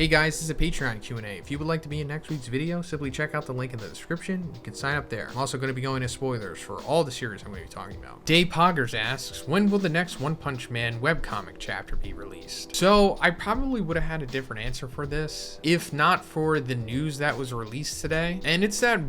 Hey guys, this is a Patreon Q&A. If you would like to be in next week's video, simply check out the link in the description. You can sign up there. I'm also going to be going into spoilers for all the series I'm going to be talking about. DaePoggers asks, when will the next One Punch Man webcomic chapter be released? So I probably would have had a different answer for this if not for the news that was released today. And it's that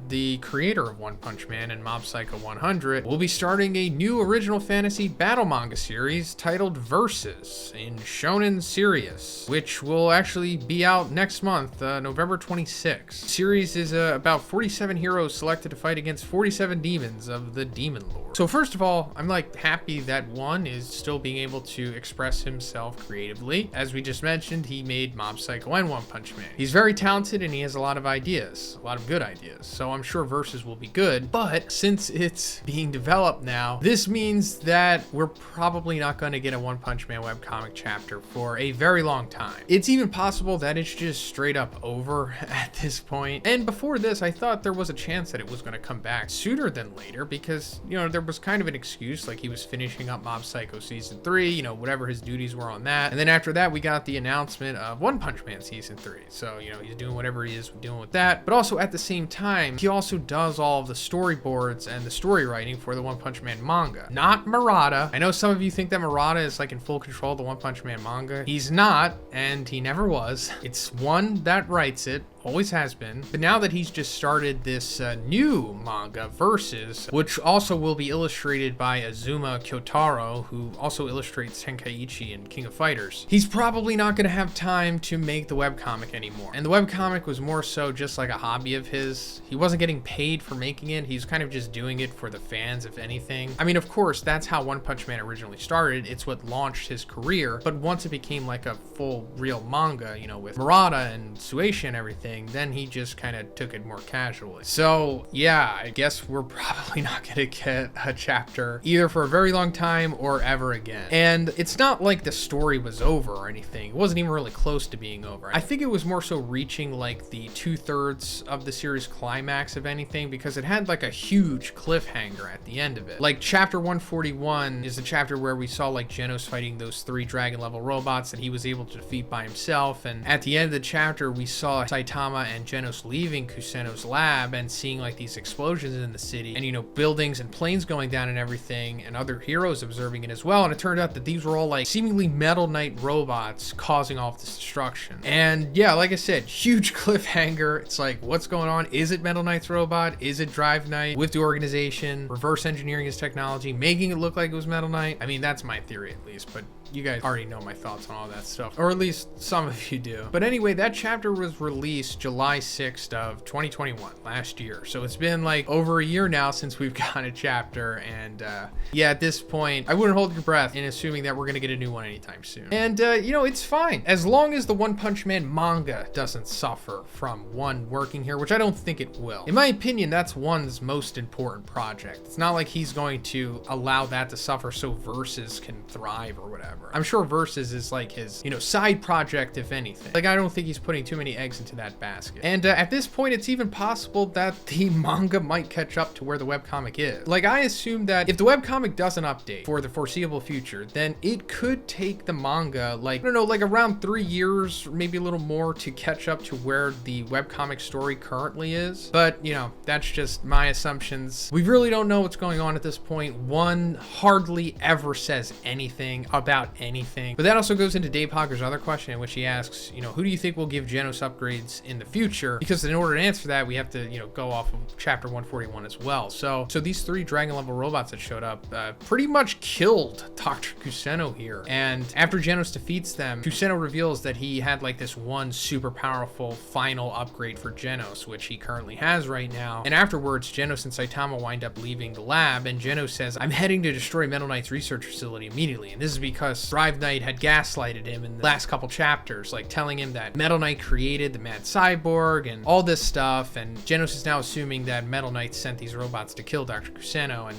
the creator of One Punch Man and Mob Psycho 100, will be starting a new original fantasy battle manga series titled Versus in Shonen Sirius, which will actually be out next month, November 26th. Series is about 47 heroes selected to fight against 47 demons of the demon lore. So first of all, I'm happy that one is still being able to express himself creatively. As we just mentioned, he made Mob Psycho and One Punch Man. He's very talented and he has a lot of ideas, a lot of good ideas. So I'm sure Versus will be good, but since it's being developed now, this means that we're probably not going to get a One Punch Man webcomic chapter for a very long time. It's even possible that it's just straight up over at this point. And before this, I thought there was a chance that it was going to come back sooner than later because, there was kind of an excuse, like he was finishing up Mob Psycho Season 3, whatever his duties were on that. And then after that, we got the announcement of One Punch Man Season 3. So, he's doing whatever he is doing with that. But also at the same time, he also does all of the storyboards and the story writing for the One Punch Man manga. Not Murata. I know some of you think that Murata is in full control of the One Punch Man manga. He's not, and he never was. It's one that writes it, always has been. But now that he's just started this new manga, Versus, which also will be illustrated by Azuma Kyotaro, who also illustrates Tenkaichi and King of Fighters, he's probably not going to have time to make the webcomic anymore. And the webcomic was more so just like a hobby of his. He wasn't getting paid for making it. He's kind of just doing it for the fans, if anything. I mean, of course, that's how One Punch Man originally started. It's what launched his career. But once it became like a full real manga, with Murata and Shueisha and everything, then he just kind of took it more casually. So yeah, I guess we're probably not gonna get a chapter either for a very long time or ever again. And it's not like the story was over or anything. It wasn't even really close to being over. I think it was more so reaching the 2/3 of the series climax, if anything, because it had a huge cliffhanger at the end of it. Chapter 141 is the chapter where we saw Genos fighting those 3 dragon level robots that he was able to defeat by himself. And at the end of the chapter, we saw Saitama and Genos leaving Kuseno's lab and seeing these explosions in the city and buildings and planes going down and everything, and other heroes observing it as well. And it turned out that these were all seemingly Metal Knight robots causing all of this destruction. And yeah, like I said, huge cliffhanger. It's what's going on? Is it Metal Knight's robot? Is it Drive Knight with the organization reverse engineering his technology, making it look like it was Metal Knight? I mean, that's my theory at least, but you guys already know my thoughts on all that stuff, or at least some of you do. But anyway, that chapter was released July 6th of 2021, last year. So it's been over a year now since we've gotten a chapter. And yeah, at this point, I wouldn't hold your breath in assuming that we're gonna get a new one anytime soon. And it's fine. As long as the One Punch Man manga doesn't suffer from one working here, which I don't think it will. In my opinion, that's one's most important project. It's not like he's going to allow that to suffer so Versus can thrive or whatever. I'm sure Versus is his, side project, if anything. I don't think he's putting too many eggs into that basket. And at this point, it's even possible that the manga might catch up to where the webcomic is. I assume that if the webcomic doesn't update for the foreseeable future, then it could take the manga, I don't know, around 3 years, maybe a little more, to catch up to where the webcomic story currently is. But, that's just my assumptions. We really don't know what's going on at this point. One hardly ever says anything about anything. But that also goes into DaePoggers' other question, in which he asks, who do you think will give Genos upgrades in the future? Because in order to answer that, we have to, go off of chapter 141 as well. So these 3 dragon level robots that showed up pretty much killed Dr. Kuseno here. And after Genos defeats them, Kuseno reveals that he had this one super powerful final upgrade for Genos, which he currently has right now. And afterwards, Genos and Saitama wind up leaving the lab, and Genos says, I'm heading to destroy Metal Knight's research facility immediately. And this is because Drive Knight had gaslighted him in the last couple chapters, telling him that Metal Knight created the Mad Cyborg and all this stuff. And Genos is now assuming that Metal Knight sent these robots to kill Dr. Kuseno, and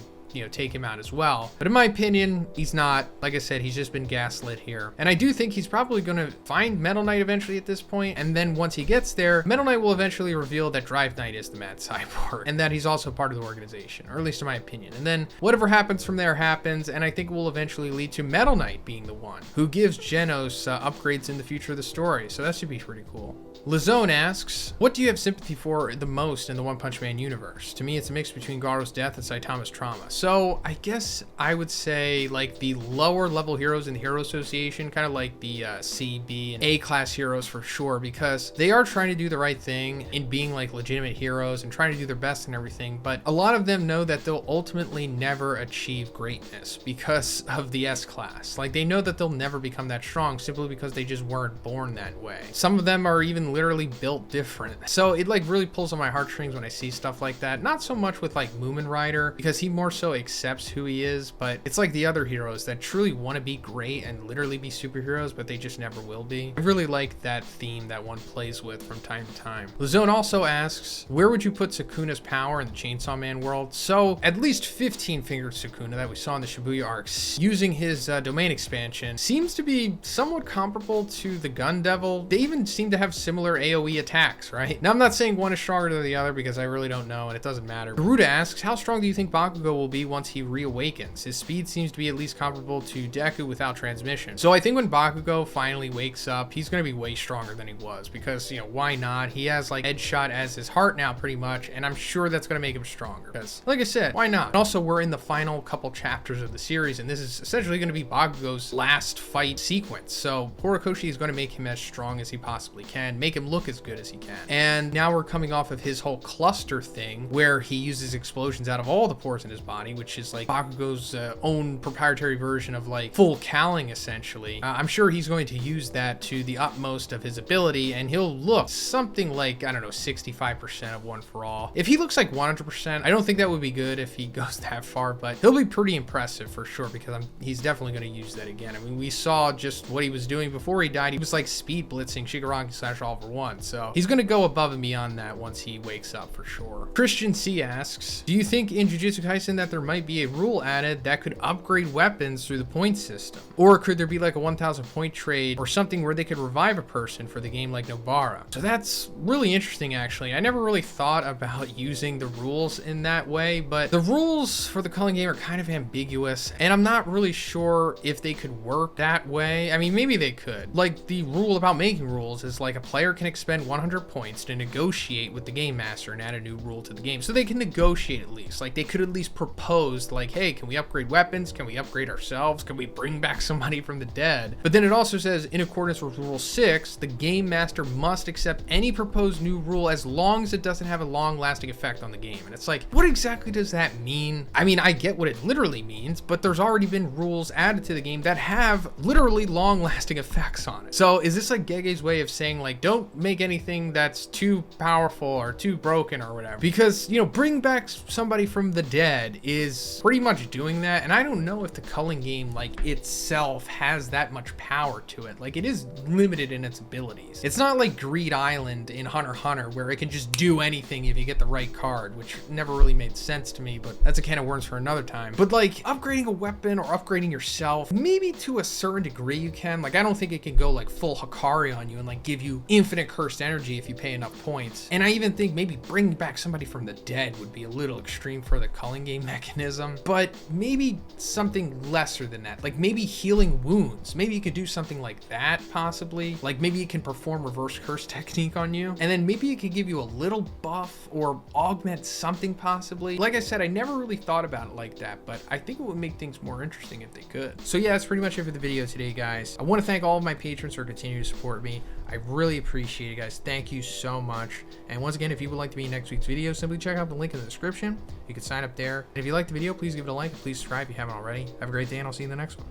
take him out as well. But in my opinion, he's not. Like I said, he's just been gaslit here. And I do think he's probably going to find Metal Knight eventually at this point. And then once he gets there, Metal Knight will eventually reveal that Drive Knight is the mad cyborg and that he's also part of the organization, or at least in my opinion. And then whatever happens from there happens. And I think it will eventually lead to Metal Knight being the one who gives Genos upgrades in the future of the story. So that should be pretty cool. Lesone asks, what do you have sympathy for the most in the One Punch Man universe? To me, it's a mix between Garo's death and Saitama's trauma. So I guess I would say like the lower level heroes in the Hero Association, kind of like the C, B, and A class heroes for sure, because they are trying to do the right thing in being like legitimate heroes and trying to do their best and everything. But a lot of them know that they'll ultimately never achieve greatness because of the S class. Like they know that they'll never become that strong simply because they just weren't born that way. Some of them are even literally built different. So it like really pulls on my heartstrings when I see stuff like that. Not so much with like Moomin Rider, because he more so accepts who he is, but it's like the other heroes that truly want to be great and literally be superheroes, but they just never will be. I really like that theme that one plays with from time to time. Lesone also asks, where would you put Sukuna's power in the Chainsaw Man world? So at least 15-fingered Sukuna that we saw in the Shibuya arcs using his domain expansion seems to be somewhat comparable to the Gun Devil. They even seem to have similar AoE attacks, right? Now I'm not saying one is stronger than the other because I really don't know and it doesn't matter. Geruda asks, how strong do you think Bakugo will be once he reawakens? His speed seems to be at least comparable to Deku without transmission. So I think when Bakugo finally wakes up, he's going to be way stronger than he was because, why not? He has like Headshot as his heart now pretty much, and I'm sure that's going to make him stronger because, like I said, why not? And also, we're in the final couple chapters of the series, and this is essentially going to be Bakugo's last fight sequence. So Horikoshi is going to make him as strong as he possibly can, make him look as good as he can. And now we're coming off of his whole cluster thing where he uses explosions out of all the pores in his body, which is like Bakugo's own proprietary version of like full calling essentially. I'm sure he's going to use that to the utmost of his ability, and he'll look something like, I don't know, 65% of One For All. If he looks like 100%, I don't think that would be good if he goes that far, but he'll be pretty impressive for sure because he's definitely going to use that again. I mean, we saw just what he was doing before he died. He was like speed blitzing Shigaraki / All For One, so he's going to go above and beyond that once he wakes up for sure. Christian C asks, do you think in Jujutsu Kaisen that there might be a rule added that could upgrade weapons through the point system? Or could there be like a 1,000 point trade or something where they could revive a person for the game like Nobara? So that's really interesting actually. I never really thought about using the rules in that way, but the rules for the Culling game are kind of ambiguous and I'm not really sure if they could work that way. I mean, maybe they could. Like the rule about making rules is like a player can expend 100 points to negotiate with the game master and add a new rule to the game. So they can negotiate at least. Like they could at least propose like, hey, can we upgrade weapons? Can we upgrade ourselves? Can we bring back somebody from the dead? But then it also says, in accordance with Rule 6, the game master must accept any proposed new rule as long as it doesn't have a long-lasting effect on the game. And it's like, what exactly does that mean? I mean, I get what it literally means, but there's already been rules added to the game that have literally long-lasting effects on it. So is this like Gege's way of saying like, don't make anything that's too powerful or too broken or whatever? Because, bring back somebody from the dead is pretty much doing that. And I don't know if the Culling game like itself has that much power to it. Like it is limited in its abilities. It's not like Greed Island in Hunter x Hunter where it can just do anything if you get the right card, which never really made sense to me, but that's a can of worms for another time. But like upgrading a weapon or upgrading yourself, maybe to a certain degree you can. Like I don't think it can go like full Hikari on you and like give you infinite cursed energy if you pay enough points. And I even think maybe bringing back somebody from the dead would be a little extreme for the Culling game mechanism, but maybe something lesser than that. Like maybe healing wounds. Maybe you could do something like that possibly. Like maybe it can perform reverse curse technique on you, and then maybe it could give you a little buff or augment something possibly. Like I said, I never really thought about it like that, but I think it would make things more interesting if they could. So yeah, that's pretty much it for the video today, guys. I want to thank all of my patrons for continuing to support me. I really appreciate it, guys. Thank you so much. And once again, if you would like to be in next week's video, simply check out the link in the description. You can sign up there. And if you liked the video, please give it a like and please subscribe if you haven't already. Have a great day, and I'll see you in the next one.